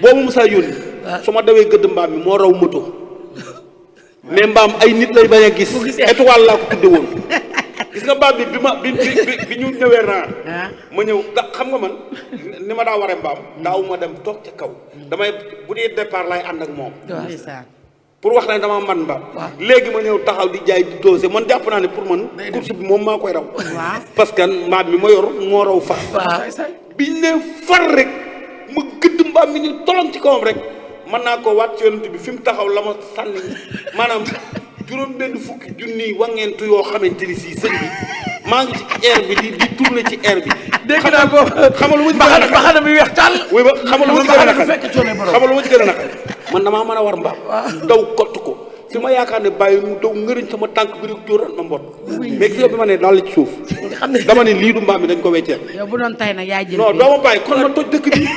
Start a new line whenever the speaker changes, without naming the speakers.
boobu Moussa yónni su ma dawee gëdd mbaam mi moo raw moto mais mbaam ay nit lay bañ a gis étoile laa ko tudde woon gis nga mbaam bi ñu ñëwee ran ma ñëw xam nga man ni ma daa waree mbaam daaw ma dem toog ca kaw damay bu dee départ lay ànd ak moom pour wax ne dama man mbaam léegi ma ñëw taxaw di jaay di doose man jàpp naa ne pour man course bi moom maa koy raw parce que mbaam mi ma yor moo raw far biñ ne far rek ma gëdd mbaam mi ñu tolom ci kawam rek mën naa ko waat ci yonent bi fi mu taxaw la ma sànni maanaam juróom benn fukki junni wangeentu yoo xamante ni si sëñ bi maa ngi ci air bi di tourner ci air bi
dégg naa ko
xamal lu ma ci
baxana bi weex tàll
oui ba xamal lu ma ci gën a naqari xamal lu ma ci gën a naqari man damaa mën a war mbaam daw kott ko fi ma yaakaar ne bàyyi mu daw ngëriñ sama tànk bi rek jóoran ma mbot mais gis nga bi ma ne daal la ci suuf dama ne lii du mbaam mi dañ ko wecceel
yow bu doon tay nag yaay jël
non doo ma bàyyi kon ma toj dëkk bi